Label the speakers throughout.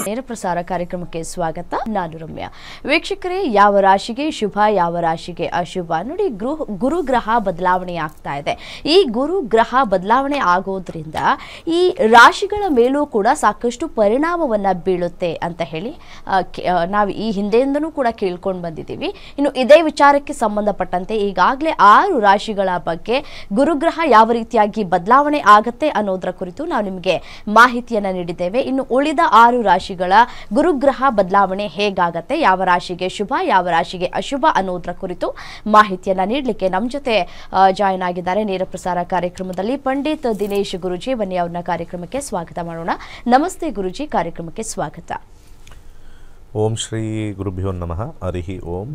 Speaker 1: ನೇರ ಪ್ರಸಾರ ಕಾರ್ಯಕ್ರಮಕ್ಕೆ ಸ್ವಾಗತ. ನಾನು ರಮ್ಯಾ. ವೀಕ್ಷಕರೇ, ಯಾವ ರಾಶಿಗೆ ಶುಭ, ಯಾವ ರಾಶಿಗೆ ಅಶುಭ ನೋಡಿ. ಗುರು ಗ್ರಹ ಬದಲಾವಣೆ ಆಗ್ತಾ ಇದೆ. ಈ ಗುರು ಗ್ರಹ ಬದಲಾವಣೆ ಆಗೋದ್ರಿಂದ ಈ ರಾಶಿಗಳ ಮೇಲೂ ಕೂಡ ಸಾಕಷ್ಟು ಪರಿಣಾಮವನ್ನ ಬೀಳುತ್ತೆ ಅಂತ ಹೇಳಿ ನಾವು ಈ ಹಿಂದೆಯಿಂದನೂ ಕೂಡ ಕೇಳ್ಕೊಂಡು ಬಂದಿದ್ದೀವಿ. ಇನ್ನು ಇದೇ ವಿಚಾರಕ್ಕೆ ಸಂಬಂಧಪಟ್ಟಂತೆ ಈಗಾಗಲೇ 6 ರಾಶಿಗಳ ಬಗ್ಗೆ ಗುರುಗ್ರಹ ಯಾವ ರೀತಿಯಾಗಿ ಬದಲಾವಣೆ ಆಗತ್ತೆ ಅನ್ನೋದರ ಕುರಿತು ನಾವು ನಿಮಗೆ ಮಾಹಿತಿಯನ್ನ ನೀಡಿದ್ದೇವೆ. ಇನ್ನು ಉಳಿದ 6 ರಾಶಿಗಳ ಗುರುಗ್ರಹ ಬದಲಾವಣೆ ಹೇಗಾಗತ್ತೆ, ಯಾವ ರಾಶಿಗೆ ಶುಭ, ಯಾವ ರಾಶಿಗೆ ಅಶುಭ ಅನ್ನೋದರ ಕುರಿತು ಮಾಹಿತಿಯನ್ನ ನೀಡಲಿಕ್ಕೆ ನಮ್ಮ ಜೊತೆ ಜಾಯಿನ್ ಆಗಿದ್ದಾರೆ ನೇರ ಪ್ರಸಾರ ಕಾರ್ಯಕ್ರಮದಲ್ಲಿ ಪಂಡಿತ್ ದಿನೇಶ್ ಗುರುಜಿ. ಬನ್ನಿ ಅವ್ರನ್ನ ಕಾರ್ಯಕ್ರಮಕ್ಕೆ ಸ್ವಾಗತ ಮಾಡೋಣ. ನಮಸ್ತೆ ಗುರುಜಿ, ಕಾರ್ಯಕ್ರಮಕ್ಕೆ ಸ್ವಾಗತ.
Speaker 2: ಓಂ ಶ್ರೀ ಗುರುಭ್ಯೋ ನಮಃ. ಹರಿ ಓಂ.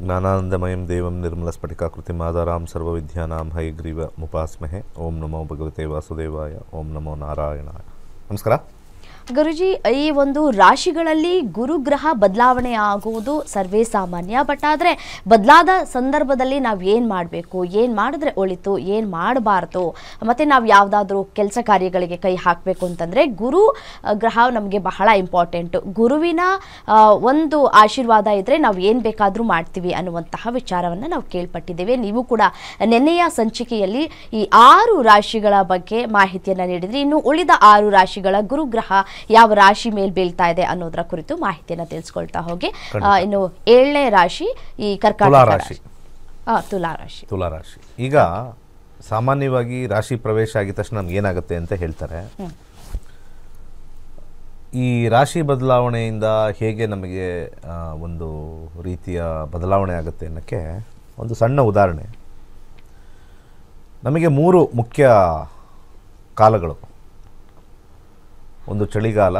Speaker 2: ಜ್ಞಾನಾನಂದಮಯಂ ದೇವಂ ನಿರ್ಮಲ ಸ್ಫಟಿಕಾಕೃತಿಂ ಆಧಾರಾಂ ಸರ್ವವಿದ್ಯಾನಾಂ ಹಯಗ್ರೀವ ಮುಪಾಸ್ಮಹೆ. ಓಂ ನಮೋ ಭಗವತೆ ವಾಸುದೇವಾಯ. ಓಂ ನಮೋ ನಾರಾಯಣಾಯ. ನಮಸ್ಕಾರ
Speaker 1: ಗುರುಜಿ. ಈ ಒಂದು ರಾಶಿಗಳಲ್ಲಿ ಗುರುಗ್ರಹ ಬದಲಾವಣೆ ಆಗುವುದು ಸರ್ವೇ ಸಾಮಾನ್ಯ. ಬಟ್ ಆದರೆ ಬದಲಾದ ಸಂದರ್ಭದಲ್ಲಿ ನಾವು ಏನು ಮಾಡಬೇಕು, ಏನು ಮಾಡಿದ್ರೆ ಒಳಿತು, ಏನು ಮಾಡಬಾರ್ದು, ಮತ್ತು ನಾವು ಯಾವುದಾದ್ರೂ ಕೆಲಸ ಕಾರ್ಯಗಳಿಗೆ ಕೈ ಹಾಕಬೇಕು ಅಂತಂದರೆ ಗುರು ಗ್ರಹ ನಮಗೆ ಬಹಳ ಇಂಪಾರ್ಟೆಂಟು. ಗುರುವಿನ ಒಂದು ಆಶೀರ್ವಾದ ಇದ್ದರೆ ನಾವು ಏನು ಬೇಕಾದರೂ ಮಾಡ್ತೀವಿ ಅನ್ನುವಂತಹ ವಿಚಾರವನ್ನು ನಾವು ಕೇಳ್ಪಟ್ಟಿದ್ದೇವೆ. ನೀವು ಕೂಡ ನೆನ್ನೆಯ ಸಂಚಿಕೆಯಲ್ಲಿ ಈ 6 ರಾಶಿಗಳ ಬಗ್ಗೆ ಮಾಹಿತಿಯನ್ನು ನೀಡಿದ್ರಿ. ಇನ್ನು ಉಳಿದ 6 ರಾಶಿಗಳ ಗುರುಗ್ರಹ ಯಾವ ರಾಶಿ ಮೇಲೆ ಬೀಳ್ತಾ ಇದೆ ಅನ್ನೋದರ ಕುರಿತು ಮಾಹಿತಿಯನ್ನು ತಿಳಿಸ್ಕೊಳ್ತಾ ಹೋಗಿ. ಇನ್ನು 7ನೇ ರಾಶಿ ಈ ಕರ್ಕಾಟಕ ರಾಶಿ, ತುಲಾ ರಾಶಿ.
Speaker 2: ತುಲಾ ರಾಶಿ ಈಗ ಸಾಮಾನ್ಯವಾಗಿ ರಾಶಿ ಪ್ರವೇಶ ಆಗಿದ ತಕ್ಷಣ ನಮ್ಗೆ ಏನಾಗುತ್ತೆ ಅಂತ ಹೇಳ್ತಾರೆ. ಈ ರಾಶಿ ಬದಲಾವಣೆಯಿಂದ ಹೇಗೆ ನಮಗೆ ಒಂದು ರೀತಿಯ ಬದಲಾವಣೆ ಆಗುತ್ತೆ ಅನ್ನೋಕ್ಕೆ ಒಂದು ಸಣ್ಣ ಉದಾಹರಣೆ. ನಮಗೆ 3 ಮುಖ್ಯ ಕಾಲಗಳು, ಒಂದು ಚಳಿಗಾಲ,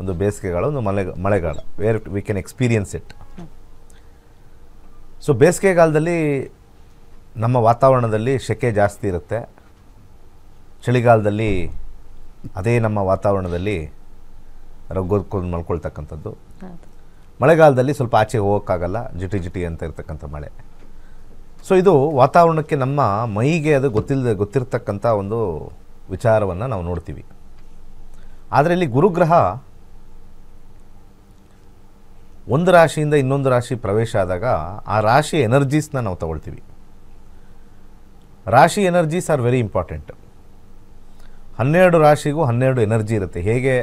Speaker 2: ಒಂದು ಬೇಸಿಗೆಗಾಲ, ಒಂದು ಮಳೆಗಾಲ, where we can experience it. So ಬೇಸಿಗೆಗಾಲದಲ್ಲಿ ನಮ್ಮ ವಾತಾವರಣದಲ್ಲಿ ಸೆಕೆ ಜಾಸ್ತಿ ಇರುತ್ತೆ. ಚಳಿಗಾಲದಲ್ಲಿ ಅದೇ ನಮ್ಮ ವಾತಾವರಣದಲ್ಲಿ ರಗ್ಗೋದ್ಕೊಂಡು ಮಲ್ಕೊಳ್ತಕ್ಕಂಥದ್ದು. ಮಳೆಗಾಲದಲ್ಲಿ ಸ್ವಲ್ಪ ಆಚೆ ಹೋಗೋಕ್ಕಾಗಲ್ಲ, ಜಿಟಿ ಜಿಟಿ ಅಂತ ಇರ್ತಕ್ಕಂಥ ಮಳೆ. ಸೊ ಇದು ವಾತಾವರಣಕ್ಕೆ, ನಮ್ಮ ಮೈಗೆ ಅದು ಗೊತ್ತಿರ್ತಕ್ಕಂಥ ಒಂದು ವಿಚಾರವನ್ನು ನಾವು ನೋಡ್ತೀವಿ. ಆದರೆ ಇಲ್ಲಿ ಗುರುಗ್ರಹ ಒಂದು ರಾಶಿಯಿಂದ ಇನ್ನೊಂದು ರಾಶಿ ಪ್ರವೇಶ ಆದಾಗ ಆ ರಾಶಿ ಎನರ್ಜೀಸ್ನ ನಾವು ತಗೊಳ್ತೀವಿ. ರಾಶಿ energies are very important. 12 ರಾಶಿಗೂ 12 energy ಇರುತ್ತೆ. ಹೇಗೆ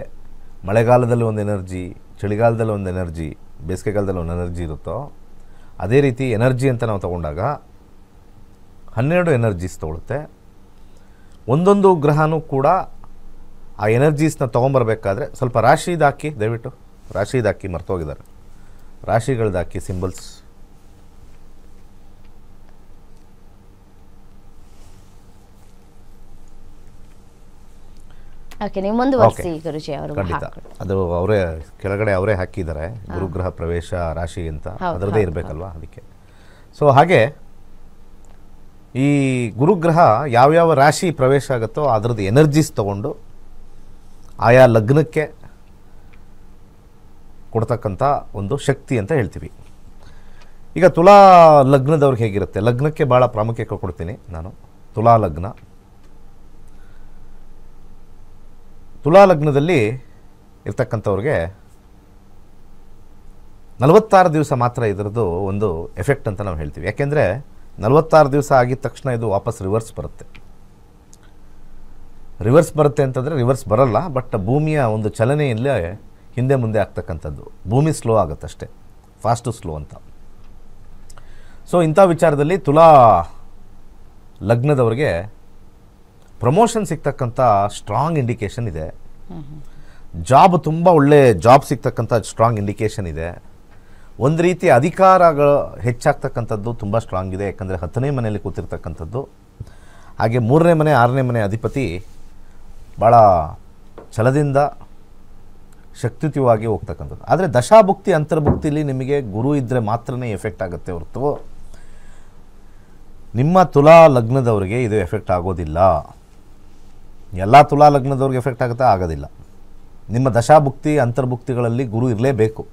Speaker 2: ಮಳೆಗಾಲದಲ್ಲಿ ಒಂದು ಎನರ್ಜಿ, ಚಳಿಗಾಲದಲ್ಲಿ ಒಂದು ಎನರ್ಜಿ, ಬೇಸಿಗೆಗಾಲದಲ್ಲಿ ಒಂದು ಎನರ್ಜಿ ಇರುತ್ತೋ ಅದೇ ರೀತಿ ಎನರ್ಜಿ ಅಂತ ನಾವು ತಗೊಂಡಾಗ 12 ಎನರ್ಜೀಸ್ ತಗೊಳುತ್ತೆ. ಒಂದೊಂದು ಗ್ರಹನೂ ಕೂಡ ಆ ಎನರ್ಜೀಸ್ನ ತೊಗೊಂಬರ್ಬೇಕಾದ್ರೆ ಸ್ವಲ್ಪ ರಾಶಿದಾಕಿ, ದಯವಿಟ್ಟು ರಾಶಿದಾಕಿ, ಮರ್ತೋಗಿದ್ದಾರೆ, ರಾಶಿಗಳದಾಕಿ ಸಿಂಬಲ್ಸ್. ಖಂಡಿತ ಅದು ಅವರೇ ಕೆಳಗಡೆ ಅವರೇ ಹಾಕಿದ್ದಾರೆ, ಗುರುಗ್ರಹ ಪ್ರವೇಶ ರಾಶಿ ಅಂತ, ಅದರದ್ದೇ ಇರಬೇಕಲ್ವಾ ಅದಕ್ಕೆ. ಸೊ ಹಾಗೆ ಈ ಗುರುಗ್ರಹ ಯಾವ್ಯಾವ ರಾಶಿ ಪ್ರವೇಶ ಆಗುತ್ತೋ ಅದರದ್ದು ಎನರ್ಜೀಸ್ ತಗೊಂಡು ಆಯಾ ಲಗ್ನಕ್ಕೆ ಕೊಡ್ತಕ್ಕಂಥ ಒಂದು ಶಕ್ತಿ ಅಂತ ಹೇಳ್ತೀವಿ. ಈಗ ತುಲಾ ಲಗ್ನದವ್ರಿಗೆ ಹೇಗಿರುತ್ತೆ, ಲಗ್ನಕ್ಕೆ ಭಾಳ ಪ್ರಾಮುಖ್ಯತೆ ಕೊಡ್ತೀನಿ ನಾನು. ತುಲಾ ಲಗ್ನ, ತುಲಾ ಲಗ್ನದಲ್ಲಿ ಇರ್ತಕ್ಕಂಥವ್ರಿಗೆ 46 ದಿವಸ ಮಾತ್ರ ಇದರದ್ದು ಒಂದು ಎಫೆಕ್ಟ್ ಅಂತ ನಾವು ಹೇಳ್ತೀವಿ. ಯಾಕೆಂದರೆ 46 ದಿವಸ ಆಗಿದ ತಕ್ಷಣ ಇದು ವಾಪಸ್ ರಿವರ್ಸ್ ಬರುತ್ತೆ. ರಿವರ್ಸ್ ಬರುತ್ತೆ ಅಂತಂದರೆ ರಿವರ್ಸ್ ಬರಲ್ಲ, ಬಟ್ ಭೂಮಿಯ ಒಂದು ಚಲನೆಯಲ್ಲೇ ಹಿಂದೆ ಮುಂದೆ ಆಗ್ತಕ್ಕಂಥದ್ದು. ಭೂಮಿ ಸ್ಲೋ ಆಗುತ್ತಷ್ಟೇ, ಫಾಸ್ಟು ಸ್ಲೋ ಅಂತ. ಸೊ ಇಂಥ ವಿಚಾರದಲ್ಲಿ ತುಲಾ ಲಗ್ನದವ್ರಿಗೆ ಪ್ರಮೋಷನ್ ಸಿಗ್ತಕ್ಕಂಥ ಸ್ಟ್ರಾಂಗ್ ಇಂಡಿಕೇಷನ್ ಇದೆ. ಜಾಬ್ ತುಂಬ ಒಳ್ಳೆ ಜಾಬ್ ಸಿಗ್ತಕ್ಕಂಥ ಸ್ಟ್ರಾಂಗ್ ಇಂಡಿಕೇಷನ್ ಇದೆ. ಒಂದು ರೀತಿ ಅಧಿಕಾರಗಳು ಹೆಚ್ಚಾಗ್ತಕ್ಕಂಥದ್ದು ತುಂಬ ಸ್ಟ್ರಾಂಗ್ ಇದೆ. ಯಾಕಂದರೆ 10ನೇ ಮನೆಯಲ್ಲಿ ಕೂತಿರ್ತಕ್ಕಂಥದ್ದು. ಹಾಗೆ 3ನೇ ಮನೆ 6ನೇ ಮನೆ ಅಧಿಪತಿ ಭಾಳ ಛಲದಿಂದ ಶಕ್ತಿಯುತವಾಗಿ ಹೋಗ್ತಕ್ಕಂಥದ್ದು. ಆದರೆ ದಶಾಭುಕ್ತಿ ಅಂತರ್ಭುಕ್ತಿಲಿ ನಿಮಗೆ ಗುರು ಇದ್ದರೆ ಮಾತ್ರನೇ ಎಫೆಕ್ಟ್ ಆಗುತ್ತೆ ಹೊರತು ನಿಮ್ಮ ತುಲಾ ಲಗ್ನದವ್ರಿಗೆ ಇದು ಎಫೆಕ್ಟ್ ಆಗೋದಿಲ್ಲ. ಎಲ್ಲ ತುಲಾ ಲಗ್ನದವ್ರಿಗೆ ಎಫೆಕ್ಟ್ ಆಗುತ್ತಾ? ಆಗೋದಿಲ್ಲ. ನಿಮ್ಮ ದಶಾಭುಕ್ತಿ ಅಂತರ್ಭುಕ್ತಿಗಳಲ್ಲಿ ಗುರು ಇರಲೇಬೇಕು.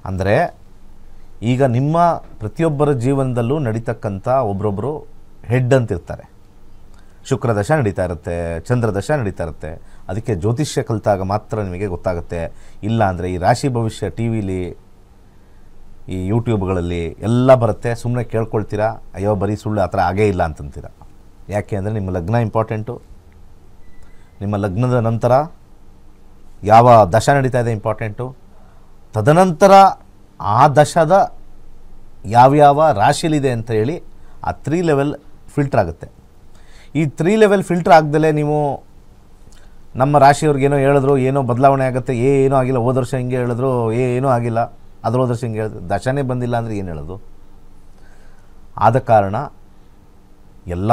Speaker 2: ಅಂದರೆ ಈಗ ನಿಮ್ಮ ಪ್ರತಿಯೊಬ್ಬರ ಜೀವನದಲ್ಲೂ ನಡೀತಕ್ಕಂಥ ಒಬ್ಬರೊಬ್ಬರು ಹೆಡ್ ಅಂತಿರ್ತಾರೆ. ಶುಕ್ರ ದಶ ನಡೀತಾ ಇರುತ್ತೆ, ಚಂದ್ರ ದಶ ನಡೀತಾ ಇರುತ್ತೆ. ಅದಕ್ಕೆ ಜ್ಯೋತಿಷ್ಯ ಕಲಿತಾಗ ಮಾತ್ರ ನಿಮಗೆ ಗೊತ್ತಾಗುತ್ತೆ. ಇಲ್ಲ ಅಂದರೆ ಈ ರಾಶಿ ಭವಿಷ್ಯ ಟಿ ವಿಲಿ, ಈ ಯೂಟ್ಯೂಬ್ಗಳಲ್ಲಿ ಎಲ್ಲ ಬರುತ್ತೆ, ಸುಮ್ಮನೆ ಕೇಳ್ಕೊಳ್ತೀರಾ, ಅಯ್ಯೋ ಬರೀ ಸುಳ್ಳು, ಆ ಥರ ಆಗೇ ಇಲ್ಲ ಅಂತಂತೀರ. ಯಾಕೆ ಅಂದರೆ ನಿಮ್ಮ ಲಗ್ನ ಇಂಪಾರ್ಟೆಂಟು. ನಿಮ್ಮ ಲಗ್ನದ ನಂತರ ಯಾವ ದಶ ನಡೀತಾ ಇದೆ ಇಂಪಾರ್ಟೆಂಟು. ತದನಂತರ ಆ ದಶದ ಯಾವ್ಯಾವ ರಾಶಿಲಿದೆ ಅಂತ ಹೇಳಿ ಆ 3 ಲೆವೆಲ್ ಫಿಲ್ಟ್ರ್ ಆಗುತ್ತೆ. ಈ 3 ಲೆವೆಲ್ ಫಿಲ್ಟ್ರ್ ಆಗದಲ್ಲೇ ನೀವು ನಮ್ಮ ರಾಶಿಯವ್ರಿಗೇನೋ ಹೇಳಿದ್ರು, ಏನೋ ಬದಲಾವಣೆ ಆಗುತ್ತೆ, ಏನೂ ಆಗಿಲ್ಲ, ಹೋದ ವರ್ಷ ಹಿಂಗೆ ಹೇಳಿದ್ರು, ಏನೂ ಆಗಿಲ್ಲ, ಅದ್ರ ಹೋದ ವರ್ಷ ಹಿಂಗೆ ಹೇಳಿದ್ರು, ದಶನೇ ಬಂದಿಲ್ಲ ಅಂದರೆ ಏನು ಹೇಳೋದು. ಆದ ಕಾರಣ ಎಲ್ಲ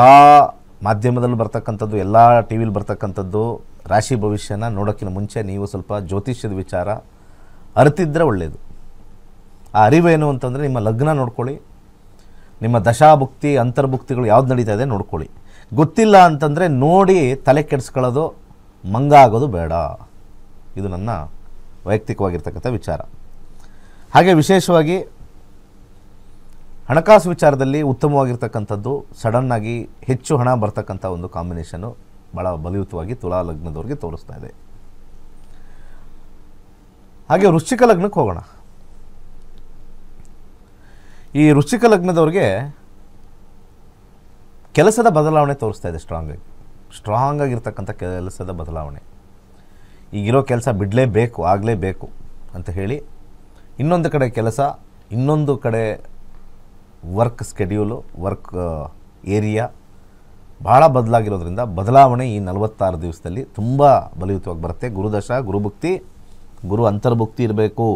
Speaker 2: ಮಾಧ್ಯಮದಲ್ಲೂ ಬರ್ತಕ್ಕಂಥದ್ದು, ಎಲ್ಲ ಟಿ ವಿಲಿ ಬರ್ತಕ್ಕಂಥದ್ದು ರಾಶಿ ಭವಿಷ್ಯನ ನೋಡೋಕ್ಕಿಂತ ಮುಂಚೆ ನೀವು ಸ್ವಲ್ಪ ಜ್ಯೋತಿಷ್ಯದ ವಿಚಾರ ಅರಿತಿದ್ದರೆ ಒಳ್ಳೆಯದು. ಆ ಅರಿವೇನು ಅಂತಂದರೆ ನಿಮ್ಮ ಲಗ್ನ ನೋಡ್ಕೊಳ್ಳಿ, ನಿಮ್ಮ ದಶಾಭುಕ್ತಿ ಅಂತರ್ಭುಕ್ತಿಗಳು ಯಾವ್ದು ನಡೀತಾ ಇದೆ ನೋಡ್ಕೊಳ್ಳಿ. ಗೊತ್ತಿಲ್ಲ ಅಂತಂದರೆ ನೋಡಿ ತಲೆ ಕೆಡಿಸ್ಕೊಳ್ಳೋದು, ಮಂಗ ಆಗೋದು ಬೇಡ. ಇದು ನನ್ನ ವೈಯಕ್ತಿಕವಾಗಿರ್ತಕ್ಕಂಥ ವಿಚಾರ. ಹಾಗೆ ವಿಶೇಷವಾಗಿ ಹಣಕಾಸು ವಿಚಾರದಲ್ಲಿ ಉತ್ತಮವಾಗಿರ್ತಕ್ಕಂಥದ್ದು, ಸಡನ್ನಾಗಿ ಹೆಚ್ಚು ಹಣ ಬರ್ತಕ್ಕಂಥ ಒಂದು ಕಾಂಬಿನೇಷನ್ನು ಭಾಳ ಬಲಯುತವಾಗಿ ತುಲಾ ಲಗ್ನದವ್ರಿಗೆ ತೋರಿಸ್ತಾ ಇದೆ. ಹಾಗೆ ವೃಶ್ಚಿಕ ಲಗ್ನಕ್ಕೆ ಹೋಗೋಣ. ಈ ವೃಶ್ಚಿಕ ಲಗ್ನದವ್ರಿಗೆ ಕೆಲಸದ ಬದಲಾವಣೆ ತೋರಿಸ್ತಾ ಇದೆ. ಸ್ಟ್ರಾಂಗ್ ಆಗಿರ್ತಕ್ಕಂಥ ಕೆಲಸದ ಬದಲಾವಣೆ. ಈಗಿರೋ ಕೆಲಸ ಬಿಡಲೇಬೇಕು, ಆಗಲೇಬೇಕು ಅಂತ ಹೇಳಿ ಇನ್ನೊಂದು ಕಡೆ ಕೆಲಸ, ಇನ್ನೊಂದು ಕಡೆ ವರ್ಕ್ ಸ್ಕೆಡ್ಯೂಲು, ವರ್ಕ್ ಏರಿಯಾ ಭಾಳ ಬದಲಾಗಿರೋದ್ರಿಂದ ಬದಲಾವಣೆ ಈ 46 ದಿವಸದಲ್ಲಿ ತುಂಬ ಬಲಯುತವಾಗಿ ಬರುತ್ತೆ. ಗುರುದಶ, ಗುರುಭುಕ್ತಿ, ಗುರು ಅಂತರ್ಭುಕ್ತಿ ಇರಬೇಕು.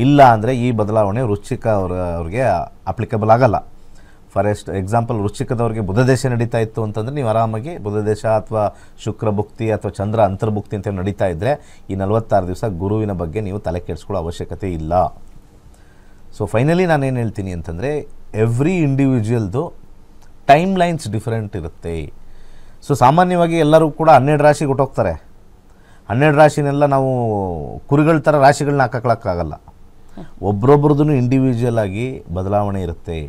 Speaker 2: ಇಲ್ಲ ಅಂದರೆ ಈ ಬದಲಾವಣೆ ವೃಶ್ಚಿಕ ಅವ್ರಿಗೆ ಅಪ್ಲಿಕಬಲ್ ಆಗಲ್ಲ. ಫಾರ್ ಎಕ್ಸಾಂಪಲ್ ವೃಶ್ಚಿಕದವ್ರಿಗೆ ಬುಧದೇಶ ನಡೀತಾ ಇತ್ತು ಅಂತಂದರೆ ನೀವು ಆರಾಮಾಗಿ ಬುಧದೇಶ ಅಥವಾ ಶುಕ್ರ ಭುಕ್ತಿ ಅಥವಾ ಚಂದ್ರ ಅಂತರ್ಭುಕ್ತಿ ಅಂತ ನಡೀತಾ ಇದ್ದರೆ ಈ 46 ದಿವಸ ಗುರುವಿನ ಬಗ್ಗೆ ನೀವು ತಲೆ ಕೆಡಿಸ್ಕೊಳ್ಳೋ ಅವಶ್ಯಕತೆ ಇಲ್ಲ. ಸೊ ಫೈನಲಿ ನಾನೇನು ಹೇಳ್ತೀನಿ ಅಂತಂದರೆ, ಎವ್ರಿ ಇಂಡಿವಿಜುವಲ್ದು ಟೈಮ್ ಲೈನ್ಸ್ ಡಿಫರೆಂಟ್ ಇರುತ್ತೆ. ಸೊ ಸಾಮಾನ್ಯವಾಗಿ ಎಲ್ಲರೂ ಕೂಡ 12 ರಾಶಿಗೆ ಹೊಟ್ಟೋಗ್ತಾರೆ. 12 ರಾಶಿನೆಲ್ಲ ನಾವು ಕುರಿಗಳ ಥರ ರಾಶಿಗಳನ್ನ ಹಾಕೋಕ್ಕಾಗಲ್ಲ. ಒಬ್ರೊಬ್ರದ್ದು ಇಂಡಿವಿಜುವಲ್ ಆಗಿ ಬದಲಾವಣೆ ಇರುತ್ತೆ.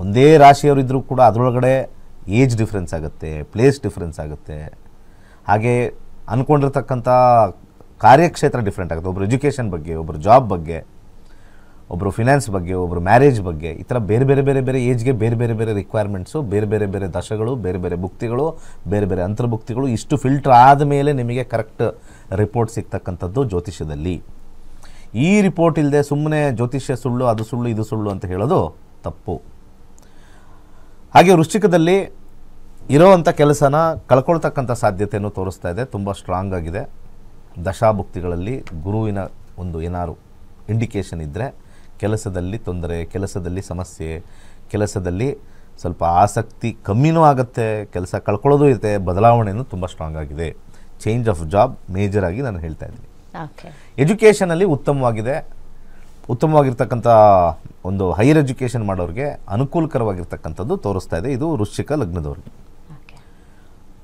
Speaker 2: ಒಂದೇ ರಾಶಿಯವರಿದ್ದರೂ ಕೂಡ ಅದರೊಳಗಡೆ ಏಜ್ ಡಿಫ್ರೆನ್ಸ್ ಆಗುತ್ತೆ, ಪ್ಲೇಸ್ ಡಿಫ್ರೆನ್ಸ್ ಆಗುತ್ತೆ. ಹಾಗೆ ಅಂದ್ಕೊಂಡಿರ್ತಕ್ಕಂಥ ಕಾರ್ಯಕ್ಷೇತ್ರ ಡಿಫ್ರೆಂಟ್ ಆಗುತ್ತೆ. ಒಬ್ಬರು ಎಜುಕೇಷನ್ ಬಗ್ಗೆ, ಒಬ್ಬರು ಜಾಬ್ ಬಗ್ಗೆ, ಒಬ್ಬರು ಫಿನಾನ್ಸ್ ಬಗ್ಗೆ, ಒಬ್ಬರು ಮ್ಯಾರೇಜ್ ಬಗ್ಗೆ, ಈ ಥರ ಬೇರೆ ಬೇರೆ ಬೇರೆ ಬೇರೆ ಏಜ್ಗೆ ಬೇರೆ ಬೇರೆ ಬೇರೆ ರಿಕ್ವೈರ್ಮೆಂಟ್ಸು, ಬೇರೆ ಬೇರೆ ಬೇರೆ ದಶಗಳು, ಬೇರೆ ಬೇರೆ ಭುಕ್ತಿಗಳು, ಬೇರೆ ಬೇರೆ ಅಂತರ್ಭುಕ್ತಿಗಳು, ಇಷ್ಟು ಫಿಲ್ಟರ್ ಆದ ಮೇಲೆ ನಿಮಗೆ ಕರೆಕ್ಟ್ ರಿಪೋರ್ಟ್ ಸಿಗ್ತಕ್ಕಂಥದ್ದು ಜ್ಯೋತಿಷ್ಯದಲ್ಲಿ. ಈ ರಿಪೋರ್ಟ್ ಇಲ್ಲದೆ ಸುಮ್ಮನೆ ಜ್ಯೋತಿಷ್ಯ ಸುಳ್ಳು, ಅದು ಸುಳ್ಳು, ಇದು ಸುಳ್ಳು ಅಂತ ಹೇಳೋದು ತಪ್ಪು. ಹಾಗೆ ವೃಶ್ಚಿಕದಲ್ಲಿ ಇರೋವಂಥ ಕೆಲಸನ ಕಳ್ಕೊಳ್ತಕ್ಕಂಥ ಸಾಧ್ಯತೆಯನ್ನು ತೋರಿಸ್ತಾ ಇದೆ. ತುಂಬ ಸ್ಟ್ರಾಂಗ್ ಆಗಿದೆ. ದಶಾಭುಕ್ತಿಗಳಲ್ಲಿ ಗುರುವಿನ ಒಂದು ಏನಾರು ಇಂಡಿಕೇಷನ್ ಇದ್ದರೆ ಕೆಲಸದಲ್ಲಿ ತೊಂದರೆ, ಕೆಲಸದಲ್ಲಿ ಸಮಸ್ಯೆ, ಕೆಲಸದಲ್ಲಿ ಸ್ವಲ್ಪ ಆಸಕ್ತಿ ಕಮ್ಮಿನೂ ಆಗುತ್ತೆ, ಕೆಲಸ ಕಳ್ಕೊಳ್ಳೋದು ಇರುತ್ತೆ. ಬದಲಾವಣೆಯೂ ತುಂಬ ಸ್ಟ್ರಾಂಗ್ ಆಗಿದೆ. ಚೇಂಜ್ ಆಫ್ ಜಾಬ್ ಮೇಜರ್ ಆಗಿ ನಾನು ಹೇಳ್ತಾ ಇದ್ದೀನಿ. ಎಜುಕೇಷನಲ್ಲಿ ಉತ್ತಮವಾಗಿದೆ. ಉತ್ತಮವಾಗಿರ್ತಕ್ಕಂಥ ಒಂದು ಹೈಯರ್ ಎಜುಕೇಷನ್ ಮಾಡೋರಿಗೆ ಅನುಕೂಲಕರವಾಗಿರ್ತಕ್ಕಂಥದ್ದು ತೋರಿಸ್ತಾ ಇದೆ. ಇದು ವೃಶ್ಚಿಕ ಲಗ್ನದವ್ರಿಗೆ.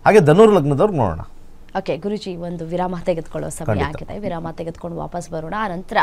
Speaker 2: ಹಾಗೆ ಧನುರ್ ಲಗ್ನದವ್ರಿಗೆ ನೋಡೋಣ.
Speaker 1: ಓಕೆ ಗುರುಜಿ, ಒಂದು ವಿರಾಮ ತೆಗೆದುಕೊಳ್ಳೋ ಸಮಯ ಆಗಿದೆ. ವಿರಾಮ ತೆಗೆದುಕೊಂಡು ವಾಪಸ್ ಬರೋಣ. ಆನಂತರ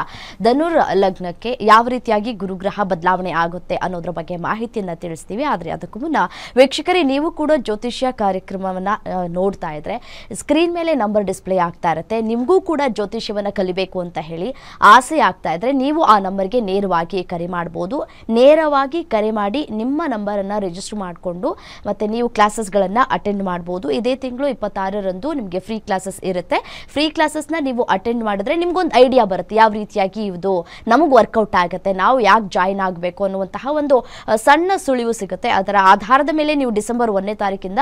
Speaker 1: ಧನುರ್ ಲಗ್ನಕ್ಕೆ ಯಾವ ರೀತಿಯಾಗಿ ಗುರುಗ್ರಹ ಬದಲಾವಣೆ ಆಗುತ್ತೆ ಅನ್ನೋದ್ರ ಬಗ್ಗೆ ಮಾಹಿತಿಯನ್ನು ತಿಳಿಸ್ತೀವಿ. ಆದರೆ ಅದಕ್ಕೂ ಮುನ್ನ ವೀಕ್ಷಕರೇ, ನೀವು ಕೂಡ ಜ್ಯೋತಿಷ್ಯ ಕಾರ್ಯಕ್ರಮವನ್ನು ನೋಡ್ತಾ ಇದ್ರೆ ಸ್ಕ್ರೀನ್ ಮೇಲೆ ನಂಬರ್ ಡಿಸ್ಪ್ಲೇ ಆಗ್ತಾ ಇರುತ್ತೆ. ನಿಮಗೂ ಕೂಡ ಜ್ಯೋತಿಷ್ಯವನ್ನು ಕಲಿಬೇಕು ಅಂತ ಹೇಳಿ ಆಸೆ ಆಗ್ತಾ ಇದ್ರೆ ನೀವು ಆ ನಂಬರ್ಗೆ ನೇರವಾಗಿ ಕರೆ ಮಾಡ್ಬೋದು. ನೇರವಾಗಿ ಕರೆ ಮಾಡಿ ನಿಮ್ಮ ನಂಬರನ್ನು ರಿಜಿಸ್ಟರ್ ಮಾಡಿಕೊಂಡು ಮತ್ತೆ ನೀವು ಕ್ಲಾಸಸ್ಗಳನ್ನು ಅಟೆಂಡ್ ಮಾಡ್ಬೋದು. ಇದೇ ತಿಂಗಳು 26ರಂದು ನಿಮಗೆ ಫ್ರೀ ಕ್ಲಾಸಸ್ ಇರುತ್ತೆ. ಫ್ರೀ ಕ್ಲಾಸಸ್ನ ನೀವು ಅಟೆಂಡ್ ಮಾಡಿದ್ರೆ ನಿಮ್ಗೊಂದು ಐಡಿಯಾ ಬರುತ್ತೆ ಯಾವ ರೀತಿಯಾಗಿ ಇದು ನಮಗೆ ವರ್ಕೌಟ್ ಆಗುತ್ತೆ, ನಾವು ಯಾಕೆ ಜಾಯಿನ್ ಆಗಬೇಕು ಅನ್ನುವಂತಹ ಒಂದು ಸಣ್ಣ ಸುಳಿವು ಸಿಗುತ್ತೆ. ಅದರ ಆಧಾರದ ಮೇಲೆ ನೀವು ಡಿಸೆಂಬರ್ 1ನೇ ತಾರೀಕಿಂದ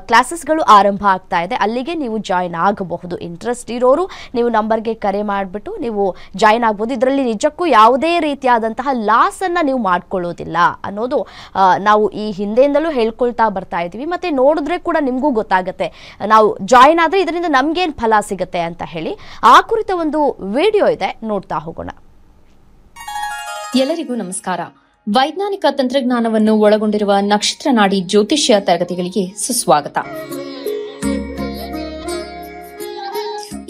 Speaker 1: ಕ್ಲಾಸಸ್ಗಳು ಆರಂಭ ಆಗ್ತಾ ಇದೆ. ಅಲ್ಲಿಗೆ ನೀವು ಜಾಯಿನ್ ಆಗಬಹುದು. ಇಂಟ್ರೆಸ್ಟ್ ಇರೋರು ನೀವು ನಂಬರ್ಗೆ ಕರೆ ಮಾಡಿಬಿಟ್ಟು ನೀವು ಜಾಯಿನ್ ಆಗ್ಬೋದು. ಇದರಲ್ಲಿ ನಿಜಕ್ಕೂ ಯಾವುದೇ ರೀತಿಯಾದಂತಹ ಲಾಸ್ ಅನ್ನ ನೀವು ಮಾಡ್ಕೊಳ್ಳೋದಿಲ್ಲ ಅನ್ನೋದು ನಾವು ಈ ಹಿಂದೆಯಿಂದಲೂ ಹೇಳ್ಕೊಳ್ತಾ ಬರ್ತಾ ಇದ್ದೀವಿ. ಮತ್ತೆ ನೋಡಿದ್ರೆ ಕೂಡ ನಿಮಗೂ ಗೊತ್ತಾಗುತ್ತೆ ನಾವು ಜಾಯಿನ್ ಆದ್ರೆ ಇದರಿಂದ ನಮ್ಗೇನು ಫಲ ಸಿಗುತ್ತೆ ಅಂತ ಹೇಳಿ. ಆ ಕುರಿತ ಒಂದು ವಿಡಿಯೋ ಇದೆ, ನೋಡ್ತಾ ಹೋಗೋಣ.
Speaker 3: ಎಲ್ಲರಿಗೂ ನಮಸ್ಕಾರ. ವೈಜ್ಞಾನಿಕ ತಂತ್ರಜ್ಞಾನವನ್ನು ಒಳಗೊಂಡಿರುವ ನಕ್ಷತ್ರ ನಾಡಿ ಜ್ಯೋತಿಷ್ಯ ತರಗತಿಗಳಿಗೆ ಸುಸ್ವಾಗತ.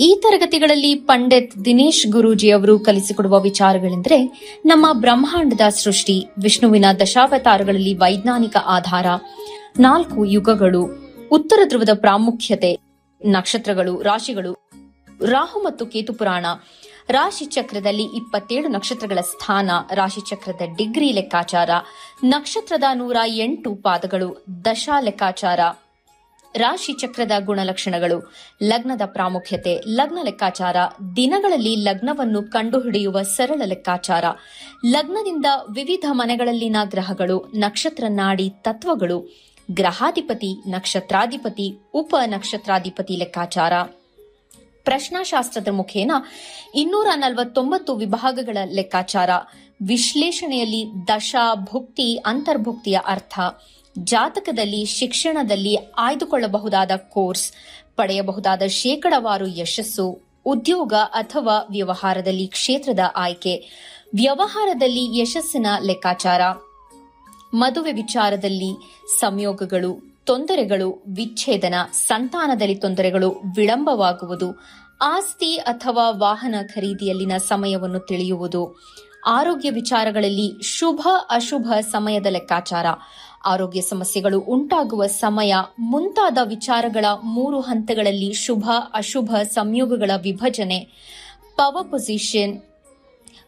Speaker 3: ಈ ತರಗತಿಗಳಲ್ಲಿ ಪಂಡಿತ್ ದಿನೇಶ್ ಗುರೂಜಿ ಅವರು ಕಲಿಸಿಕೊಡುವ ವಿಚಾರಗಳೆಂದರೆ ನಮ್ಮ ಬ್ರಹ್ಮಾಂಡದ ಸೃಷ್ಟಿ, ವಿಷ್ಣುವಿನ ದಶಾವತಾರಗಳಲ್ಲಿ ವೈಜ್ಞಾನಿಕ ಆಧಾರ, 4 ಯುಗಗಳು, ಉತ್ತರ ಧ್ರುವದ ಪ್ರಾಮುಖ್ಯತೆ, ನಕ್ಷತ್ರಗಳು, ರಾಶಿಗಳು, ರಾಹು ಮತ್ತು ಕೇತು ಪುರಾಣ, ರಾಶಿ ಚಕ್ರದಲ್ಲಿ 27 ನಕ್ಷತ್ರಗಳ ಸ್ಥಾನ, ರಾಶಿ ಚಕ್ರದ ಡಿಗ್ರಿ ಲೆಕ್ಕಾಚಾರ, ನಕ್ಷತ್ರದ 108 ಪಾದಗಳು, ದಶಾ ಲೆಕ್ಕಾಚಾರ, ರಾಶಿ ಚಕ್ರದ ಗುಣಲಕ್ಷಣಗಳು, ಲಗ್ನದ ಪ್ರಾಮುಖ್ಯತೆ, ಲಗ್ನ ಲೆಕ್ಕಾಚಾರ, ದಿನಗಳಲ್ಲಿ ಲಗ್ನವನ್ನು ಕಂಡುಹಿಡಿಯುವ ಸರಳ ಲೆಕ್ಕಾಚಾರ, ಲಗ್ನದಿಂದ ವಿವಿಧ ಮನೆಗಳಲ್ಲಿನ ಗ್ರಹಗಳು, ನಕ್ಷತ್ರ ನಾಡಿ ತತ್ವಗಳು, ಗ್ರಹಾಧಿಪತಿ, ನಕ್ಷತ್ರಾಧಿಪತಿ, ಉಪ ನಕ್ಷತ್ರಾಧಿಪತಿ ಲೆಕ್ಕಾಚಾರ, ಪ್ರಶ್ನಾಶಾಸ್ತ್ರದ ಮುಖೇನ 249 ವಿಭಾಗಗಳ ಲೆಕ್ಕಾಚಾರ, ವಿಶ್ಲೇಷಣೆಯಲ್ಲಿ ದಶಾ, ಭುಕ್ತಿ, ಅಂತರ್ಭುಕ್ತಿಯ ಅರ್ಥ, ಜಾತಕದಲ್ಲಿ, ಶಿಕ್ಷಣದಲ್ಲಿ ಆಯ್ದುಕೊಳ್ಳಬಹುದಾದ ಕೋರ್ಸ್, ಪಡೆಯಬಹುದಾದ ಶೇಕಡವಾರು ಯಶಸ್ಸು, ಉದ್ಯೋಗ ಅಥವಾ ವ್ಯವಹಾರದಲ್ಲಿ ಕ್ಷೇತ್ರದ ಆಯ್ಕೆ, ವ್ಯವಹಾರದಲ್ಲಿ ಯಶಸ್ಸಿನ ಲೆಕ್ಕಾಚಾರ, ಮದುವೆ ವಿಚಾರದಲ್ಲಿ ಸಂಯೋಗಗಳು, ತೊಂದರೆಗಳು, ವಿಚ್ಛೇದನ, ಸಂತಾನದಲ್ಲಿ ತೊಂದರೆಗಳು, ವಿಳಂಬವಾಗುವುದು, ಆಸ್ತಿ ಅಥವಾ ವಾಹನ ಖರೀದಿಯಲ್ಲಿನ ಸಮಯವನ್ನು ತಿಳಿಯುವುದು, ಆರೋಗ್ಯ ವಿಚಾರಗಳಲ್ಲಿ ಶುಭ ಅಶುಭ ಸಮಯದ ಲೆಕ್ಕಾಚಾರ, ಆರೋಗ್ಯ ಸಮಸ್ಯೆಗಳು ಉಂಟಾಗುವ ಸಮಯ ಮುಂತಾದ ವಿಚಾರಗಳ 3 ಹಂತಗಳಲ್ಲಿ ಶುಭ ಅಶುಭ ಸಂಯೋಗಗಳ ವಿಭಜನೆ, ಪವರ್ ಪೊಸಿಷನ್,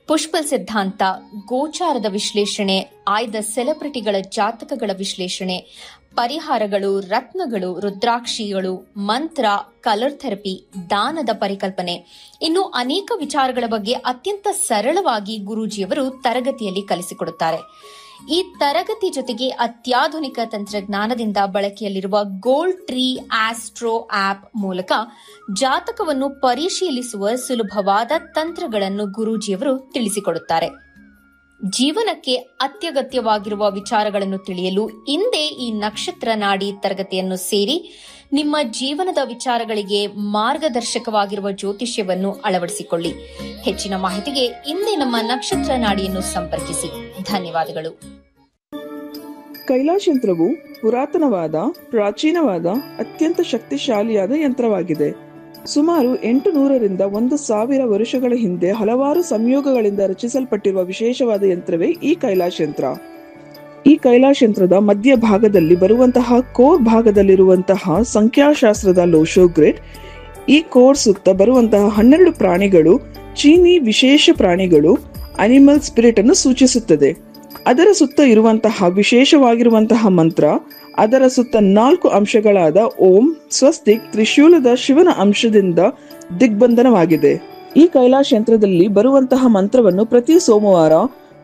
Speaker 3: ಪುಷ್ಪಲ್ ಸಿದ್ಧಾಂತ, ಗೋಚಾರದ ವಿಶ್ಲೇಷಣೆ, ಆಯ್ದ ಸೆಲೆಬ್ರಿಟಿಗಳ ಜಾತಕಗಳ ವಿಶ್ಲೇಷಣೆ, ಪರಿಹಾರಗಳು, ರತ್ನಗಳು, ರುದ್ರಾಕ್ಷಿಗಳು, ಮಂತ್ರ, ಕಲರ್ ಥೆರಪಿ, ದಾನದ ಪರಿಕಲ್ಪನೆ, ಇನ್ನು ಅನೇಕ ವಿಚಾರಗಳ ಬಗ್ಗೆ ಅತ್ಯಂತ ಸರಳವಾಗಿ ಗುರೂಜಿಯವರು ತರಗತಿಯಲ್ಲಿ ಕಲಿಸಿಕೊಡುತ್ತಾರೆ. ಈ ತರಗತಿ ಜೊತೆಗೆ ಅತ್ಯಾಧುನಿಕ ತಂತ್ರಜ್ಞಾನದಿಂದ ಬಳಕೆಯಲ್ಲಿರುವ ಗೋಲ್ಡ್ ಟ್ರೀ ಆಸ್ಟ್ರೋ ಆಪ್ ಮೂಲಕ ಜಾತಕವನ್ನು ಪರಿಶೀಲಿಸುವ ಸುಲಭವಾದ ತಂತ್ರಗಳನ್ನು ಗುರೂಜಿಯವರು ತಿಳಿಸಿಕೊಡುತ್ತಾರೆ. ಜೀವನಕ್ಕೆ ಅತ್ಯಗತ್ಯವಾಗಿರುವ ವಿಚಾರಗಳನ್ನು ತಿಳಿಯಲು ಇಂದೇ ಈ ನಕ್ಷತ್ರ ನಾಡಿ ತರಗತಿಯನ್ನು ಸೇರಿ ನಿಮ್ಮ ಜೀವನದ ವಿಚಾರಗಳಿಗೆ ಮಾರ್ಗದರ್ಶಕವಾಗಿರುವ ಜ್ಯೋತಿಷ್ಯವನ್ನು ಅಳವಡಿಸಿಕೊಳ್ಳಿ. ಹೆಚ್ಚಿನ ಮಾಹಿತಿಗೆ ಇಂದೇ ನಮ್ಮ ನಕ್ಷತ್ರ ನಾಡಿಯನ್ನು ಸಂಪರ್ಕಿಸಿ. ಧನ್ಯವಾದಗಳು.
Speaker 4: ಕೈಲಾಶ್ ಯಂತ್ರವು ಪುರಾತನವಾದ, ಪ್ರಾಚೀನವಾದ, ಅತ್ಯಂತ ಶಕ್ತಿಶಾಲಿಯಾದ ಯಂತ್ರವಾಗಿದೆ. ಸುಮಾರು 800ರಿಂದ 1000 ವರ್ಷಗಳ ಹಿಂದೆ ಹಲವಾರು ಸಂಯೋಗಗಳಿಂದ ರಚಿಸಲ್ಪಟ್ಟಿರುವ ವಿಶೇಷವಾದ ಯಂತ್ರವೇ ಈ ಕೈಲಾಶ್ ಯಂತ್ರ. ಈ ಕೈಲಾಶ್ ಯಂತ್ರದ ಮಧ್ಯ ಭಾಗದಲ್ಲಿ ಬರುವಂತಹ ಕೋರ್ ಭಾಗದಲ್ಲಿರುವಂತಹ ಸಂಖ್ಯಾಶಾಸ್ತ್ರದ ಲೋಶೋ ಗ್ರಿಡ್, ಈ ಕೋರ್ ಸುತ್ತ ಬರುವಂತಹ 12 ಪ್ರಾಣಿಗಳು ಚೀನಿ ವಿಶೇಷ ಪ್ರಾಣಿಗಳು, ಅನಿಮಲ್ ಸ್ಪಿರಿಟ್ ಅನ್ನು ಸೂಚಿಸುತ್ತದೆ. ಅದರ ಸುತ್ತ ಇರುವಂತಹ ವಿಶೇಷವಾಗಿರುವಂತಹ ಮಂತ್ರ, ಅದರ ಸುತ್ತ 4 ಅಂಶಗಳಾದ ಓಂ, ಸ್ವಸ್ತಿಕ್, ತ್ರಿಶೂಲದ ಶಿವನ ಅಂಶದಿಂದ ದಿಗ್ಬಂಧನವಾಗಿದೆ. ಈ ಕೈಲಾಶ್ ಯಂತ್ರದಲ್ಲಿ ಬರುವಂತಹ ಮಂತ್ರವನ್ನು ಪ್ರತಿ ಸೋಮವಾರ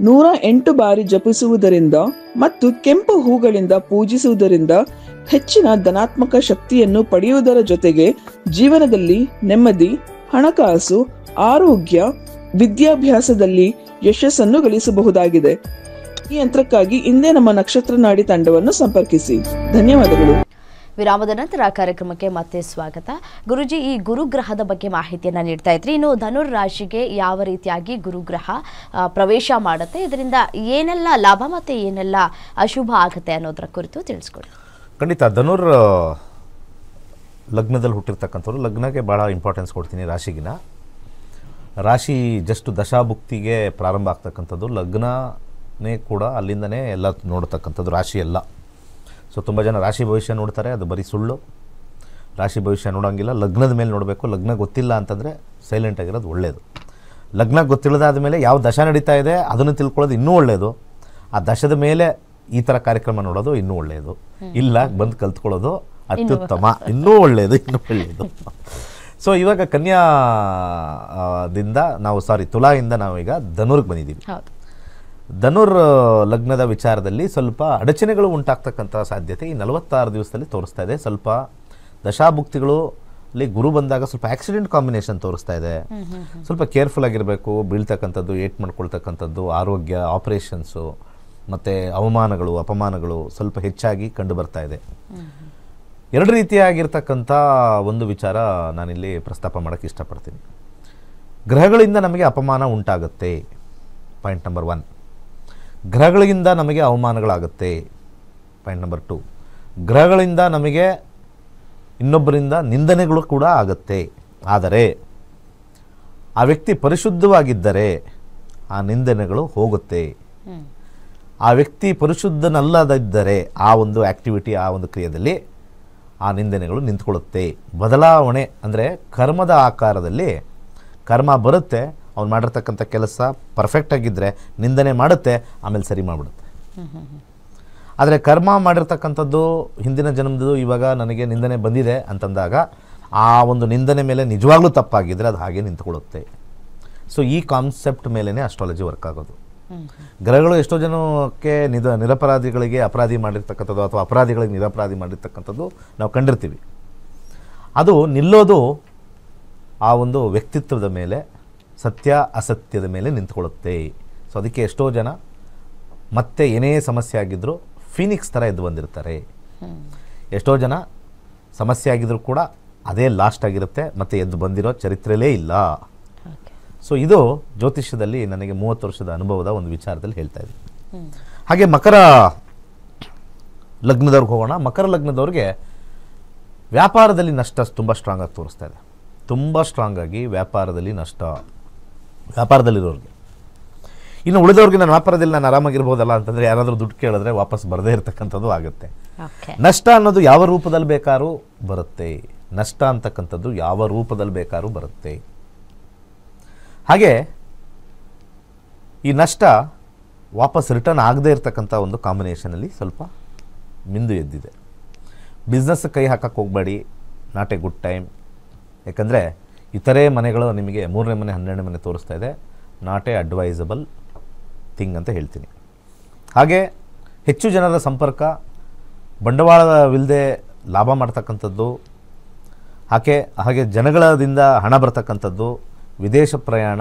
Speaker 4: 108 ಬಾರಿ ಜಪಿಸುವುದರಿಂದ ಮತ್ತು ಕೆಂಪು ಹೂಗಳಿಂದ ಪೂಜಿಸುವುದರಿಂದ ಹೆಚ್ಚಿನ ಧನಾತ್ಮಕ ಶಕ್ತಿಯನ್ನು ಪಡೆಯುವುದರ ಜೊತೆಗೆ ಜೀವನದಲ್ಲಿ ನೆಮ್ಮದಿ, ಹಣಕಾಸು, ಆರೋಗ್ಯ, ವಿದ್ಯಾಭ್ಯಾಸದಲ್ಲಿ ಯಶಸ್ಸನ್ನು ಗಳಿಸಬಹುದಾಗಿದೆ. ಈ ಯಂತ್ರಕ್ಕಾಗಿ ಇಂದೇ ನಮ್ಮ ನಕ್ಷತ್ರ ನಾಡಿ ತಂಡವನ್ನು ಸಂಪರ್ಕಿಸಿ. ಧನ್ಯವಾದಗಳು.
Speaker 1: ವಿರಾಮದ ನಂತರ ಕಾರ್ಯಕ್ರಮಕ್ಕೆ ಮತ್ತೆ ಸ್ವಾಗತ. ಗುರುಜಿ, ಈ ಗುರುಗ್ರಹದ ಬಗ್ಗೆ ಮಾಹಿತಿಯನ್ನು ನೀಡ್ತಾ ಇದ್ರಿ. ಇನ್ನು ಧನುರ್ ರಾಶಿಗೆ ಯಾವ ರೀತಿಯಾಗಿ ಗುರುಗ್ರಹ ಪ್ರವೇಶ ಮಾಡುತ್ತೆ, ಇದರಿಂದ ಏನೆಲ್ಲ ಲಾಭ ಮತ್ತು ಏನೆಲ್ಲ ಅಶುಭ ಆಗುತ್ತೆ ಅನ್ನೋದರ ಕುರಿತು ತಿಳಿಸ್ಕೊಡಿ.
Speaker 2: ಖಂಡಿತ. ಧನುರ್ ಲಗ್ನದಲ್ಲಿ ಹುಟ್ಟಿರ್ತಕ್ಕಂಥವ್ರು, ಲಗ್ನಕ್ಕೆ ಭಾಳ ಇಂಪಾರ್ಟೆನ್ಸ್ ಕೊಡ್ತೀನಿ ರಾಶಿಗಿನ. ರಾಶಿ ಜಸ್ಟ್ ದಶಾಭುಕ್ತಿಗೆ ಪ್ರಾರಂಭ ಆಗ್ತಕ್ಕಂಥದ್ದು, ಲಗ್ನನೇ ಕೂಡ ಅಲ್ಲಿಂದನೇ ಎಲ್ಲ ನೋಡ್ತಕ್ಕಂಥದ್ದು, ರಾಶಿ ಎಲ್ಲ. ಸೊ ತುಂಬ ಜನ ರಾಶಿ ಭವಿಷ್ಯ ನೋಡ್ತಾರೆ, ಅದು ಬರೀ ಸುಳ್ಳು. ರಾಶಿ ಭವಿಷ್ಯ ನೋಡೋಂಗಿಲ್ಲ, ಲಗ್ನದ ಮೇಲೆ ನೋಡಬೇಕು. ಲಗ್ನ ಗೊತ್ತಿಲ್ಲ ಅಂತಂದರೆ ಸೈಲೆಂಟಾಗಿರೋದು ಒಳ್ಳೆಯದು. ಲಗ್ನ ಗೊತ್ತಿಲ್ಲದಾದ ಮೇಲೆ ಯಾವ ದಶ ನಡೀತಾ ಇದೆ ಅದನ್ನು ತಿಳ್ಕೊಳ್ಳೋದು ಇನ್ನೂ ಒಳ್ಳೆಯದು. ಆ ದಶದ ಮೇಲೆ ಈ ಥರ ಕಾರ್ಯಕ್ರಮ ನೋಡೋದು ಇನ್ನೂ ಒಳ್ಳೆಯದು. ಇಲ್ಲ ಬಂದು ಕಲ್ತ್ಕೊಳ್ಳೋದು ಅತ್ಯುತ್ತಮ, ಇನ್ನೂ ಒಳ್ಳೆಯದು. ಸೊ ಇವಾಗ ಕನ್ಯಾದಿಂದ ನಾವು ತುಲಾಯಿಂದ ನಾವೀಗ ಧನುರ್ಗೆ ಬಂದಿದ್ದೀವಿ. ಧನುರ್ ಲಗ್ನದ ವಿಚಾರದಲ್ಲಿ ಸ್ವಲ್ಪ ಅಡಚಣೆಗಳು ಉಂಟಾಗ್ತಕ್ಕಂಥ ಸಾಧ್ಯತೆ ಈ 46 ದಿವಸದಲ್ಲಿ ತೋರಿಸ್ತಾ ಇದೆ. ಸ್ವಲ್ಪ ದಶಾಭುಕ್ತಿಗಳು ಅಲ್ಲಿ ಗುರು ಬಂದಾಗ ಸ್ವಲ್ಪ ಆಕ್ಸಿಡೆಂಟ್ ಕಾಂಬಿನೇಷನ್ ತೋರಿಸ್ತಾ ಇದೆ. ಸ್ವಲ್ಪ ಕೇರ್ಫುಲ್ ಆಗಿರಬೇಕು. ಬೀಳ್ತಕ್ಕಂಥದ್ದು, ಏಟ್ ಮಾಡ್ಕೊಳ್ತಕ್ಕಂಥದ್ದು, ಆರೋಗ್ಯ, ಆಪರೇಷನ್ಸು ಮತ್ತು ಅವಮಾನಗಳು, ಅಪಮಾನಗಳು ಸ್ವಲ್ಪ ಹೆಚ್ಚಾಗಿ ಕಂಡು ಬರ್ತಾ ಇದೆ. 2 ರೀತಿಯಾಗಿರ್ತಕ್ಕಂಥ ಒಂದು ವಿಚಾರ ನಾನಿಲ್ಲಿ ಪ್ರಸ್ತಾಪ ಮಾಡೋಕ್ಕೆ ಇಷ್ಟಪಡ್ತೀನಿ. ಗ್ರಹಗಳಿಂದ ನಮಗೆ ಅಪಮಾನ ಉಂಟಾಗುತ್ತೆ, ಪಾಯಿಂಟ್ ನಂಬರ್ 1. ಗ್ರಹಗಳಿಂದ ನಮಗೆ ಅವಮಾನಗಳಾಗುತ್ತೆ, ಪಾಯಿಂಟ್ ನಂಬರ್ 2. ಗ್ರಹಗಳಿಂದ ನಮಗೆ ಇನ್ನೊಬ್ಬರಿಂದ ನಿಂದನೆಗಳು ಕೂಡ ಆಗುತ್ತೆ, ಆದರೆ ಆ ವ್ಯಕ್ತಿ ಪರಿಶುದ್ಧವಾಗಿದ್ದರೆ ಆ ನಿಂದನೆಗಳು ಹೋಗುತ್ತೆ. ಆ ವ್ಯಕ್ತಿ ಪರಿಶುದ್ಧನಲ್ಲದಿದ್ದರೆ ಆ ಒಂದು ಆ್ಯಕ್ಟಿವಿಟಿ, ಆ ಒಂದು ಕ್ರಿಯೆಯಲ್ಲಿ ಆ ನಿಂದನೆಗಳು ನಿಂತ್ಕೊಳ್ಳುತ್ತೆ. ಬದಲಾವಣೆ ಅಂದರೆ ಕರ್ಮದ ಆಕಾರದಲ್ಲಿ ಕರ್ಮ ಬರುತ್ತೆ. ಅವ್ನು ಮಾಡಿರ್ತಕ್ಕಂಥ ಕೆಲಸ ಪರ್ಫೆಕ್ಟಾಗಿದ್ದರೆ ನಿಂದನೆ ಮಾಡುತ್ತೆ, ಆಮೇಲೆ ಸರಿ ಮಾಡಿಬಿಡುತ್ತೆ. ಆದರೆ ಕರ್ಮ ಮಾಡಿರ್ತಕ್ಕಂಥದ್ದು ಹಿಂದಿನ ಜನ್ಮದ್ದು ಇವಾಗ ನನಗೆ ನಿಂದನೆ ಬಂದಿದೆ ಅಂತಂದಾಗ ಆ ಒಂದು ನಿಂದನೆ ಮೇಲೆ ನಿಜವಾಗ್ಲೂ ತಪ್ಪಾಗಿದ್ದರೆ ಅದು ಹಾಗೆ ನಿಂತ್ಕೊಳ್ಳುತ್ತೆ. ಸೊ ಈ ಕಾನ್ಸೆಪ್ಟ್ ಮೇಲೇ ಅಸ್ಟ್ರಾಲಜಿ ವರ್ಕ್ ಆಗೋದು. ಗ್ರಹಗಳು ಎಷ್ಟೋ ಜನಕ್ಕೆ ನಿರಪರಾಧಿಗಳಿಗೆ ಅಪರಾಧಿ ಮಾಡಿರ್ತಕ್ಕಂಥದ್ದು ಅಥವಾ ಅಪರಾಧಿಗಳಿಗೆ ನಿರಪರಾಧಿ ಮಾಡಿರ್ತಕ್ಕಂಥದ್ದು ನಾವು ಕಂಡಿರ್ತೀವಿ. ಅದು ನಿಲ್ಲೋದು ಆ ಒಂದು ವ್ಯಕ್ತಿತ್ವದ ಮೇಲೆ, ಸತ್ಯ ಅಸತ್ಯದ ಮೇಲೆ ನಿಂತ್ಕೊಳ್ಳುತ್ತೆ. ಸೊ ಅದಕ್ಕೆ ಎಷ್ಟೋ ಜನ ಮತ್ತೆ ಏನೇ ಸಮಸ್ಯೆ ಆಗಿದ್ದರೂ ಫೀನಿಕ್ಸ್ ಥರ ಎದ್ದು ಬಂದಿರ್ತಾರೆ. ಎಷ್ಟೋ ಜನ ಸಮಸ್ಯೆ ಆಗಿದ್ರೂ ಕೂಡ ಅದೇ ಲಾಸ್ಟ್ ಆಗಿರುತ್ತೆ, ಮತ್ತು ಎದ್ದು ಬಂದಿರೋ ಚರಿತ್ರೆಯಲ್ಲೇ ಇಲ್ಲ. ಸೊ ಇದು ಜ್ಯೋತಿಷ್ಯದಲ್ಲಿ ನನಗೆ 30 ವರ್ಷದ ಅನುಭವದ ಒಂದು ವಿಚಾರದಲ್ಲಿ ಹೇಳ್ತಾ ಇದ್ದೀನಿ. ಹಾಗೆ ಮಕರ ಲಗ್ನದವ್ರಿಗೆ ಹೋಗೋಣ. ಮಕರ ಲಗ್ನದವ್ರಿಗೆ ವ್ಯಾಪಾರದಲ್ಲಿ ನಷ್ಟ ತುಂಬ ಸ್ಟ್ರಾಂಗ್ ಆಗಿ ತೋರಿಸ್ತಾ ಇದೆ. ತುಂಬ ಸ್ಟ್ರಾಂಗ್ ಆಗಿ ವ್ಯಾಪಾರದಲ್ಲಿ ನಷ್ಟ, ವ್ಯಾಪಾರದಲ್ಲಿರೋರಿಗೆ. ಇನ್ನು ಉಳಿದವ್ರಿಗೆ ನಾನು ವ್ಯಾಪಾರದಲ್ಲಿ ನಾನು ಆರಾಮಾಗಿರ್ಬೋದಲ್ಲ ಅಂತಂದರೆ ಯಾರಾದರೂ ದುಡ್ಡು ಕೇಳಿದ್ರೆ ವಾಪಸ್ ಬರದೇ ಇರತಕ್ಕಂಥದ್ದು ಆಗುತ್ತೆ. ನಷ್ಟ ಅನ್ನೋದು ಯಾವ ರೂಪದಲ್ಲಿ ಬೇಕಾದ್ರೂ ಬರುತ್ತೆ. ನಷ್ಟ ಅಂತಕ್ಕಂಥದ್ದು ಯಾವ ರೂಪದಲ್ಲಿ ಬೇಕಾದ್ರೂ ಬರುತ್ತೆ. ಹಾಗೆ ಈ ನಷ್ಟ ವಾಪಸ್ ರಿಟರ್ನ್ ಆಗದೇ ಇರತಕ್ಕಂಥ ಒಂದು ಕಾಂಬಿನೇಷನಲ್ಲಿ ಸ್ವಲ್ಪ ಮಿಂದು ಎದ್ದಿದೆ. ಬಿಸ್ನೆಸ್ ಕೈ ಹಾಕಕ್ಕೆ ಹೋಗಬೇಡಿ, ನಾಟ್ ಎ ಗುಡ್ ಟೈಮ್. ಯಾಕಂದರೆ ಇತರೆ ಮನೆಗಳು ನಿಮಗೆ 3ನೇ ಮನೆ 12ನೇ ಮನೆ ತೋರಿಸ್ತಾ ಇದೆ. ನಾಟ್ ಎ ಅಡ್ವೈಸಬಲ್ ಥಿಂಗ್ ಅಂತ ಹೇಳ್ತೀನಿ. ಹಾಗೆ ಹೆಚ್ಚು ಜನರ ಸಂಪರ್ಕ, ಬಂಡವಾಳವಿಲ್ಲದೆ ಲಾಭ ಮಾಡ್ತಕ್ಕಂಥದ್ದು, ಹಾಗೆ ಜನಗಳದಿಂದ ಹಣ ಬರ್ತಕ್ಕಂಥದ್ದು, ವಿದೇಶ ಪ್ರಯಾಣ,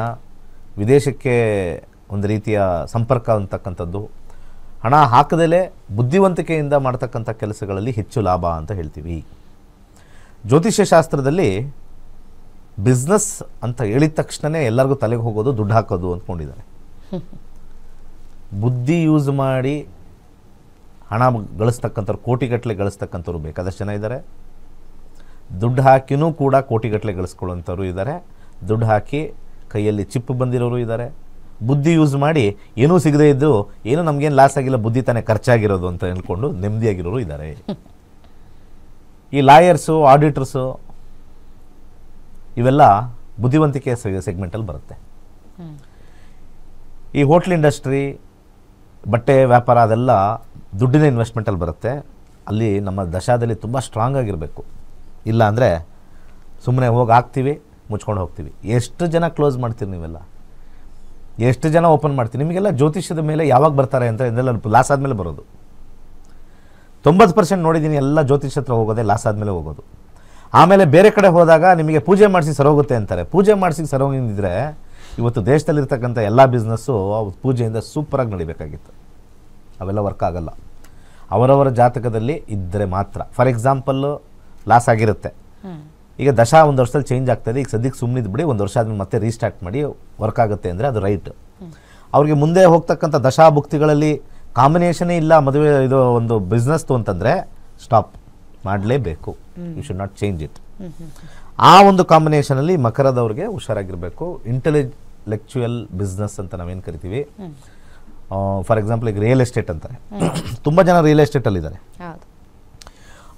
Speaker 2: ವಿದೇಶಕ್ಕೆ ಒಂದು ರೀತಿಯ ಸಂಪರ್ಕ ಅಂತಕ್ಕಂಥದ್ದು, ಹಣ ಹಾಕದಲೇ ಬುದ್ಧಿವಂತಿಕೆಯಿಂದ ಮಾಡ್ತಕ್ಕಂಥ ಕೆಲಸಗಳಲ್ಲಿ ಹೆಚ್ಚು ಲಾಭ ಅಂತ ಹೇಳ್ತೀವಿ. ಜ್ಯೋತಿಷ್ಯ ಶಾಸ್ತ್ರದಲ್ಲಿ ಬಿಸ್ನೆಸ್ ಅಂತ ಹೇಳಿದ ತಕ್ಷಣವೇ ಎಲ್ಲರಿಗೂ ತಲೆಗೆ ಹೋಗೋದು ದುಡ್ಡು ಹಾಕೋದು ಅಂದ್ಕೊಂಡಿದ್ದಾರೆ. ಬುದ್ಧಿ ಯೂಸ್ ಮಾಡಿ ಹಣ ಗಳಿಸ್ತಕ್ಕಂಥವ್ರು, ಕೋಟಿಗಟ್ಟಲೆ ಗಳಿಸ್ತಕ್ಕಂಥವ್ರು ಬೇಕಾದಷ್ಟು ಜನ ಇದ್ದಾರೆ. ದುಡ್ಡು ಹಾಕಿನೂ ಕೂಡ ಕೋಟಿಗಟ್ಟಲೆ ಗಳಿಸ್ಕೊಳ್ಳೋಂಥವ್ರು ಇದ್ದಾರೆ. ದುಡ್ಡು ಹಾಕಿ ಕೈಯಲ್ಲಿ ಚಿಪ್ಪು ಬಂದಿರೋರು ಇದ್ದಾರೆ. ಬುದ್ಧಿ ಯೂಸ್ ಮಾಡಿ ಏನೂ ಸಿಗದೇ ಇದ್ದು ಏನೂ ನಮಗೇನು ಲಾಸ್ ಆಗಿಲ್ಲ, ಬುದ್ಧಿ ತಾನೇ ಖರ್ಚಾಗಿರೋದು ಅಂತ ಹೇಳ್ಕೊಂಡು ನೆಮ್ಮದಿಯಾಗಿರೋರು ಇದ್ದಾರೆ. ಈ ಲಾಯರ್ಸು, ಆಡಿಟರ್ಸು ಇವೆಲ್ಲ ಬುದ್ಧಿವಂತಿಕೆ ಸೆಗ್ಮೆಂಟಲ್ಲಿ ಬರುತ್ತೆ. ಈ ಹೋಟ್ಲ್ ಇಂಡಸ್ಟ್ರಿ, ಬಟ್ಟೆ ವ್ಯಾಪಾರ ಅದೆಲ್ಲ ದುಡ್ಡಿನ ಇನ್ವೆಸ್ಟ್ಮೆಂಟಲ್ಲಿ ಬರುತ್ತೆ. ಅಲ್ಲಿ ನಮ್ಮ ದಶಾದಲ್ಲಿ ತುಂಬ ಸ್ಟ್ರಾಂಗ್ ಆಗಿರಬೇಕು. ಇಲ್ಲ ಅಂದರೆ ಸುಮ್ಮನೆ ಹೋಗಿ ಹಾಕ್ತೀವಿ, ಮುಚ್ಕೊಂಡು ಹೋಗ್ತೀವಿ. ಎಷ್ಟು ಜನ ಕ್ಲೋಸ್ ಮಾಡ್ತೀರಿ ನೀವೆಲ್ಲ? ಎಷ್ಟು ಜನ ಓಪನ್ ಮಾಡ್ತೀವಿ? ನಿಮಗೆಲ್ಲ ಜ್ಯೋತಿಷ್ಯದ ಮೇಲೆ ಯಾವಾಗ ಬರ್ತಾರೆ ಅಂತ ಇದೆಲ್ಲ ಲಾಸ್ ಆದಮೇಲೆ ಬರೋದು. 90% ನೋಡಿದ್ದೀನಿ, ಎಲ್ಲ ಜ್ಯೋತಿಷ್ಯ ಹತ್ರ ಹೋಗೋದೇ ಲಾಸ್ ಆದಮೇಲೆ ಹೋಗೋದು. ಆಮೇಲೆ ಬೇರೆ ಕಡೆ ಹೋದಾಗ ನಿಮಗೆ ಪೂಜೆ ಮಾಡಿಸಿ ಸರೋಗುತ್ತೆ ಅಂತಾರೆ. ಪೂಜೆ ಮಾಡಿಸಿ ಸರೋಗಿದ್ರೆ ಇವತ್ತು ದೇಶದಲ್ಲಿರ್ತಕ್ಕಂಥ ಎಲ್ಲ ಬಿಸ್ನೆಸ್ಸು ಪೂಜೆಯಿಂದ ಸೂಪರಾಗಿ ನಡಿಬೇಕಾಗಿತ್ತು. ಅವೆಲ್ಲ ವರ್ಕ್ ಆಗಲ್ಲ. ಅವರವರ ಜಾತಕದಲ್ಲಿ ಇದ್ದರೆ ಮಾತ್ರ. ಫಾರ್ ಎಕ್ಸಾಂಪಲ್ಲು ಲಾಸ್ ಆಗಿರುತ್ತೆ, ಈಗ ದಶಾ ಒಂದು ವರ್ಷದಲ್ಲಿ ಚೇಂಜ್ ಆಗ್ತಾಯಿದೆ, ಈಗ ಸದ್ಯಕ್ಕೆ ಸುಮ್ಮನಿದ್ದು ಬಿಡಿ, ಒಂದು ವರ್ಷ ಆದಮೇಲೆ ಮತ್ತೆ ರೀಸ್ಟಾರ್ಟ್ ಮಾಡಿ ವರ್ಕ್ ಆಗುತ್ತೆ ಅಂದರೆ ಅದು ರೈಟ್. ಅವ್ರಿಗೆ ಮುಂದೆ ಹೋಗ್ತಕ್ಕಂಥ ದಶಾ ಭುಕ್ತಿಗಳಲ್ಲಿ ಕಾಂಬಿನೇಷನೇ ಇಲ್ಲ ಮದುವೆ ಇದು ಒಂದು ಬಿಸ್ನೆಸ್ದು ಅಂತಂದರೆ ಸ್ಟಾಪ್ ಮಾಡಲೇಬೇಕು. You should not change it. ಆ ಒಂದು ಕಾಂಬಿನೇಷನಲ್ಲಿ ಮಕರದವ್ರಿಗೆ ಹುಷಾರಾಗಿರಬೇಕು. ಇಂಟೆಲೆಕ್ಚುಯಲ್ ಬಿಸ್ನೆಸ್ ಅಂತ ನಾವೇನು ಕರಿತೀವಿ. ಫಾರ್ ಎಕ್ಸಾಂಪಲ್ ಈಗ ರಿಯಲ್ ಎಸ್ಟೇಟ್ ಅಂತಾರೆ. ತುಂಬ ಜನ ರಿಯಲ್ ಎಸ್ಟೇಟಲ್ಲಿದ್ದಾರೆ.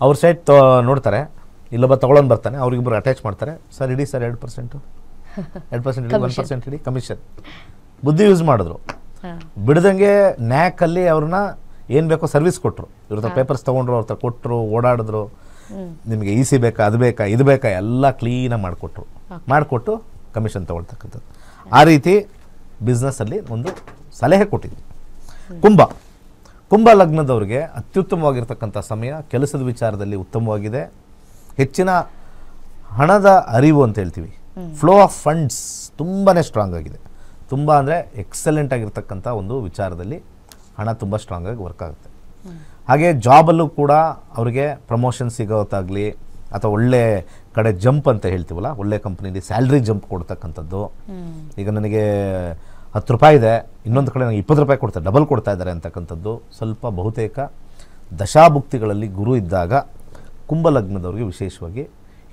Speaker 2: ಅವ್ರ ಸೈಟ್ ನೋಡ್ತಾರೆ, ಇಲ್ಲೊಬ್ಬ ತೊಗೊಳೋನು ಬರ್ತಾನೆ, ಅವ್ರಿಗಿಬ್ಬರು ಅಟ್ಯಾಚ್ ಮಾಡ್ತಾರೆ. ಸರ್ ಇಡಿ ಸರ್ 2% 1% ಇಡಿ ಕಮಿಷನ್. ಬುದ್ಧಿ ಯೂಸ್ ಮಾಡಿದ್ರು, ಬಿಡ್ದಂಗೆ ನ್ಯಾಕಲ್ಲಿ ಅವ್ರನ್ನ ಏನು ಬೇಕೋ ಸರ್ವಿಸ್ ಕೊಟ್ಟರು. ಇವ್ರ ಪೇಪರ್ಸ್ ತೊಗೊಂಡ್ರು, ಅವ್ರ ಕೊಟ್ಟರು, ಓಡಾಡಿದ್ರು. ನಿಮಗೆ ಇ ಸಿ ಬೇಕಾ, ಅದು ಬೇಕಾ, ಇದು ಬೇಕಾ, ಎಲ್ಲ ಕ್ಲೀನಾಗಿ ಮಾಡಿಕೊಟ್ಟು ಕಮಿಷನ್ ತೊಗೊಳ್ತಕ್ಕಂಥದ್ದು. ಆ ರೀತಿ ಬಿಸ್ನೆಸ್ಸಲ್ಲಿ ಒಂದು ಸಲಹೆ ಕೊಟ್ಟಿದ್ವಿ. ಕುಂಭ ಲಗ್ನದವ್ರಿಗೆ ಅತ್ಯುತ್ತಮವಾಗಿರ್ತಕ್ಕಂಥ ಸಮಯ. ಕೆಲಸದ ವಿಚಾರದಲ್ಲಿ ಉತ್ತಮವಾಗಿದೆ. ಹೆಚ್ಚಿನ ಹಣದ ಅರಿವು ಅಂತ ಹೇಳ್ತೀವಿ. ಫ್ಲೋ ಆಫ್ ಫಂಡ್ಸ್ ತುಂಬಾ ಸ್ಟ್ರಾಂಗ್ ಆಗಿದೆ. ತುಂಬ ಅಂದರೆ ಎಕ್ಸಲೆಂಟ್ ಆಗಿರ್ತಕ್ಕಂಥ ಒಂದು ವಿಚಾರದಲ್ಲಿ ಹಣ ತುಂಬ ಸ್ಟ್ರಾಂಗ್ ಆಗಿ ವರ್ಕ್ ಆಗುತ್ತೆ. ಹಾಗೆ ಜಾಬಲ್ಲೂ ಕೂಡ ಅವರಿಗೆ ಪ್ರಮೋಷನ್ ಸಿಗೋತ್ತಾಗಲಿ ಅಥವಾ ಒಳ್ಳೆ ಕಡೆ ಜಂಪ್ ಅಂತ ಹೇಳ್ತೀವಲ್ಲ, ಒಳ್ಳೆ ಕಂಪ್ನಿಲಿ ಸ್ಯಾಲ್ರಿ ಜಂಪ್ ಕೊಡ್ತಕ್ಕಂಥದ್ದು. ಈಗ ನನಗೆ 10 ರೂಪಾಯಿ ಇದೆ, ಇನ್ನೊಂದು ಕಡೆ ನನಗೆ 20 ರೂಪಾಯಿ ಕೊಡ್ತಾರೆ, ಡಬಲ್ ಕೊಡ್ತಾ ಇದ್ದಾರೆ ಅಂತಕ್ಕಂಥದ್ದು ಸ್ವಲ್ಪ ಬಹುತೇಕ ದಶಾಭುಕ್ತಿಗಳಲ್ಲಿ ಗುರು ಇದ್ದಾಗ ಕುಂಭ ಲಗ್ನದವ್ರಿಗೆ ವಿಶೇಷವಾಗಿ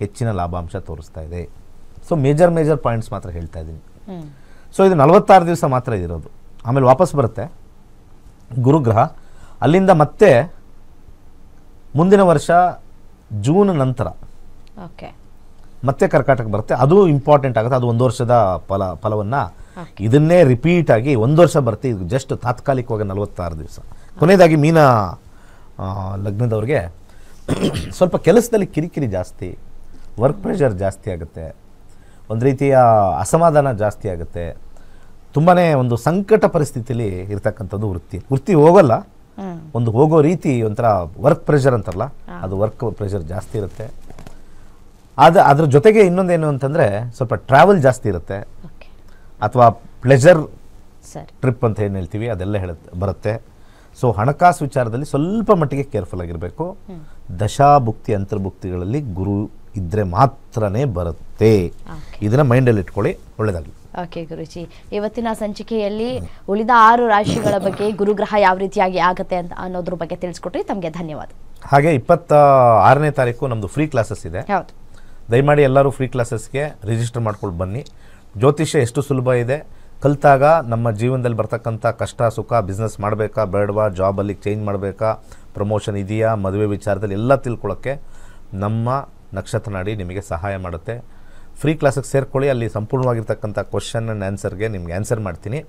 Speaker 2: ಹೆಚ್ಚಿನ ಲಾಭಾಂಶ ತೋರಿಸ್ತಾ ಇದೆ. ಸೊ ಮೇಜರ್ ಪಾಯಿಂಟ್ಸ್ ಮಾತ್ರ ಹೇಳ್ತಾ ಇದ್ದೀನಿ. ಸೊ ಇದು 46 ದಿವಸ ಮಾತ್ರ ಇರೋದು, ಆಮೇಲೆ ವಾಪಸ್ ಬರುತ್ತೆ ಗುರುಗ್ರಹ. ಅಲ್ಲಿಂದ ಮತ್ತೆ ಮುಂದಿನ ವರ್ಷ ಜೂನ್ ನಂತರ ಮತ್ತೆ ಕರ್ಕಾಟಕ ಬರುತ್ತೆ. ಅದು ಇಂಪಾರ್ಟೆಂಟ್ ಆಗುತ್ತೆ, ಅದು 1 ವರ್ಷದ ಫಲವನ್ನು ಇದನ್ನೇ ರಿಪೀಟ್ ಆಗಿ 1 ವರ್ಷ ಬರುತ್ತೆ. ಇದು ಜಸ್ಟ್ ತಾತ್ಕಾಲಿಕವಾಗಿ 46 ದಿವಸ. ಕೊನೆಯದಾಗಿ ಮೀನ ಲಗ್ನದವ್ರಿಗೆ ಸ್ವಲ್ಪ ಕೆಲಸದಲ್ಲಿ ಕಿರಿಕಿರಿ ಜಾಸ್ತಿ, ವರ್ಕ್ ಪ್ರೆಷರ್ ಜಾಸ್ತಿ ಆಗುತ್ತೆ, ಒಂದು ರೀತಿಯ ಅಸಮಾಧಾನ ಜಾಸ್ತಿ ಆಗುತ್ತೆ, ತುಂಬಾ ಒಂದು ಸಂಕಟ ಪರಿಸ್ಥಿತಿಯಲ್ಲಿ ಇರ್ತಕ್ಕಂಥದ್ದು ವೃತ್ತಿ ಹೋಗಲ್ಲ, ಒಂದು ಹೋಗೋ ರೀತಿ ಒಂಥರ ವರ್ಕ್ ಪ್ರೆಷರ್ ಅಂತಾರಲ್ಲ, ಅದು ವರ್ಕ್ ಪ್ರೆಷರ್ ಜಾಸ್ತಿ ಇರುತ್ತೆ. ಅದ್ರ ಜೊತೆಗೆ ಇನ್ನೊಂದೇನು ಅಂತಂದರೆ ಸ್ವಲ್ಪ ಟ್ರಾವೆಲ್ ಜಾಸ್ತಿ ಇರುತ್ತೆ, ಅಥವಾ ಪ್ಲೆಜರ್ ಟ್ರಿಪ್ ಅಂತ ಏನು ಹೇಳ್ತೀವಿ ಅದೆಲ್ಲ ಬರುತ್ತೆ. ಸೊ ಹಣಕಾಸು ವಿಚಾರದಲ್ಲಿ ಸ್ವಲ್ಪ ಮಟ್ಟಿಗೆ ಕೇರ್ಫುಲ್ ಆಗಿರಬೇಕು. ದಶಾಭುಕ್ತಿ ಅಂತರ್ಭುಕ್ತಿಗಳಲ್ಲಿ ಗುರು ಇದ್ರೆ ಮಾತ್ರನೇ ಬರುತ್ತೆ. ಇದನ್ನ ಮೈಂಡಲ್ಲಿ ಇಟ್ಕೊಳ್ಳಿ, ಒಳ್ಳೆಯದಾಗಲಿ.
Speaker 1: ಓಕೆ ಗುರುಜಿ, ಇವತ್ತಿನ ಸಂಚಿಕೆಯಲ್ಲಿ ಉಳಿದ 6 ರಾಶಿಗಳ ಬಗ್ಗೆ ಗುರುಗ್ರಹ ಯಾವ ರೀತಿಯಾಗಿ ಆಗುತ್ತೆ ಅಂತ ಅನ್ನೋದ್ರ ಬಗ್ಗೆ ತಿಳಿಸ್ಕೊಟ್ರಿ, ತಮಗೆ ಧನ್ಯವಾದ.
Speaker 2: ಹಾಗೆ 26ನೇ ತಾರೀಕು ನಮ್ಮದು ಫ್ರೀ ಕ್ಲಾಸಸ್ ಇದೆ. ದಯಮಾಡಿ ಎಲ್ಲರೂ ಫ್ರೀ ಕ್ಲಾಸಸ್ಗೆ ರಿಜಿಸ್ಟರ್ ಮಾಡ್ಕೊಂಡು ಬನ್ನಿ. ಜ್ಯೋತಿಷ್ಯ ಎಷ್ಟು ಸುಲಭ ಇದೆ, ಕಲಿತಾಗ ನಮ್ಮ ಜೀವನದಲ್ಲಿ ಬರ್ತಕ್ಕಂಥ ಕಷ್ಟ ಸುಖ, ಬಿಸ್ನೆಸ್ ಮಾಡಬೇಕಾ ಬೇಡವಾ, ಜಾಬಲ್ಲಿ ಚೇಂಜ್ ಮಾಡಬೇಕಾ, ಪ್ರಮೋಷನ್ ಇದೆಯಾ, ಮದುವೆ ವಿಚಾರದಲ್ಲಿ ಎಲ್ಲ ತಿಳ್ಕೊಳ್ಳೋಕ್ಕೆ ನಮ್ಮ ನಕ್ಷತ್ರ ನಾಡಿ ನಿಮಗೆ ಸಹಾಯ ಮಾಡುತ್ತೆ. ಫ್ರೀ ಕ್ಲಾಸಿಗೆ ಸೇರ್ಕೊಳ್ಳಿ, ಅಲ್ಲಿ ಸಂಪೂರ್ಣವಾಗಿರ್ತಕ್ಕಂಥ ಕ್ವಶನ್ ಆ್ಯಂಡ್ ಆನ್ಸರ್ಗೆ ನಿಮ್ಗೆ ಆನ್ಸರ್ ಮಾಡ್ತೀನಿ.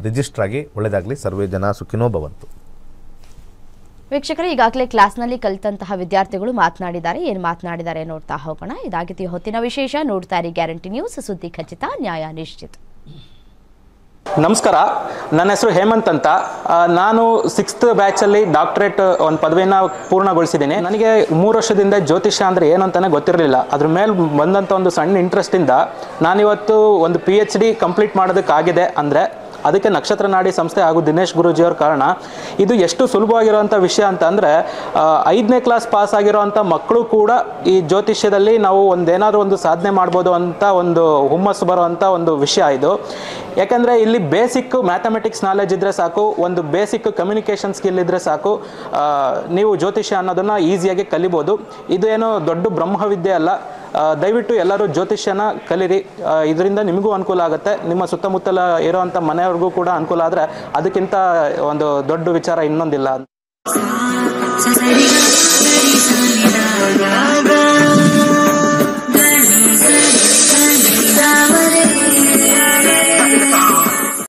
Speaker 2: ರಿಜಿಸ್ಟರ್ ಆಗಿ, ಒಳ್ಳೆಯದಾಗಲಿ. ಸರ್ವೇ ಜನ ಸುಖಿನೋ ಭವಂತು.
Speaker 1: ವೀಕ್ಷಕರು, ಈಗಾಗಲೇ ಕ್ಲಾಸ್ನಲ್ಲಿ ಕಲಿತಂತಹ ವಿದ್ಯಾರ್ಥಿಗಳು ಮಾತನಾಡಿದ್ದಾರೆ. ಏನು ಮಾತನಾಡಿದ್ದಾರೆ ನೋಡ್ತಾ ಹೋಗೋಣ. ಇದಾಗಿತ್ತು ಹೊತ್ತಿನ ವಿಶೇಷ. ನೋಡ್ತಾ ಇರಿ ಗ್ಯಾರಂಟಿ ನ್ಯೂಸ್, ಸುದ್ದಿ ಖಚಿತ, ನ್ಯಾಯ ನಿಶ್ಚಿತ.
Speaker 5: ನಮಸ್ಕಾರ, ನನ್ನ ಹೆಸರು ಹೇಮಂತ್ ಅಂತ. ನಾನು 6th ಬ್ಯಾಚಲ್ಲಿ ಡಾಕ್ಟರೇಟ್ ಒಂದು ಪದವಿಯನ್ನು ಪೂರ್ಣಗೊಳಿಸಿದ್ದೀನಿ. ನನಗೆ 3 ವರ್ಷದಿಂದ ಜ್ಯೋತಿಷ್ಯ ಅಂದರೆ ಏನು ಅಂತಲೇ ಗೊತ್ತಿರಲಿಲ್ಲ. ಅದ್ರ ಮೇಲೆ ಬಂದಂಥ ಒಂದು ಸಣ್ಣ ಇಂಟ್ರೆಸ್ಟಿಂದ ನಾನಿವತ್ತು ಒಂದು PhD ಕಂಪ್ಲೀಟ್ ಮಾಡೋದಕ್ಕಾಗಿದೆ ಅಂದರೆ ಅದಕ್ಕೆ ನಕ್ಷತ್ರ ನಾಡಿ ಸಂಸ್ಥೆ ಹಾಗೂ ದಿನೇಶ್ ಗುರೂಜಿಯವ್ರ ಕಾರಣ. ಇದು ಎಷ್ಟು ಸುಲಭವಾಗಿರುವಂಥ ವಿಷಯ ಅಂತ ಅಂದರೆ 5ನೇ ಕ್ಲಾಸ್ ಪಾಸ್ ಆಗಿರೋವಂಥ ಮಕ್ಕಳು ಕೂಡ ಈ ಜ್ಯೋತಿಷ್ಯದಲ್ಲಿ ನಾವು ಒಂದೇನಾದರೂ ಒಂದು ಸಾಧನೆ ಮಾಡ್ಬೋದು ಅಂತ ಒಂದು ಹುಮ್ಮಸ್ಸು ಬರುವಂಥ ಒಂದು ವಿಷಯ ಇದು. ಯಾಕಂದರೆ ಇಲ್ಲಿ ಬೇಸಿಕ್ ಮ್ಯಾಥಮೆಟಿಕ್ಸ್ ನಾಲೆಜ್ ಇದ್ದರೆ ಸಾಕು, ಒಂದು ಬೇಸಿಕ್ ಕಮ್ಯುನಿಕೇಷನ್ ಸ್ಕಿಲ್ ಇದ್ದರೆ ಸಾಕು, ನೀವು ಜ್ಯೋತಿಷ್ಯ ಅನ್ನೋದನ್ನು ಈಸಿಯಾಗಿ ಕಲಿಬೋದು. ಇದು ಏನೋ ದೊಡ್ಡ ಬ್ರಹ್ಮವಿದ್ಯೆ ಅಲ್ಲ. ದಯವಿಟ್ಟು ಎಲ್ಲರೂ ಜ್ಯೋತಿಷ್ಯನ ಕಲೀರಿ. ಇದರಿಂದ ನಿಮಗೂ ಅನುಕೂಲ ಆಗುತ್ತೆ, ನಿಮ್ಮ ಸುತ್ತಮುತ್ತಲ ಇರೋವಂಥ ಮನೆಯವ್ರಿಗೂ ಕೂಡ ಅನುಕೂಲ ಆದರೆ ಅದಕ್ಕಿಂತ ಒಂದು ದೊಡ್ಡ ವಿಚಾರ ಇನ್ನೊಂದಿಲ್ಲ.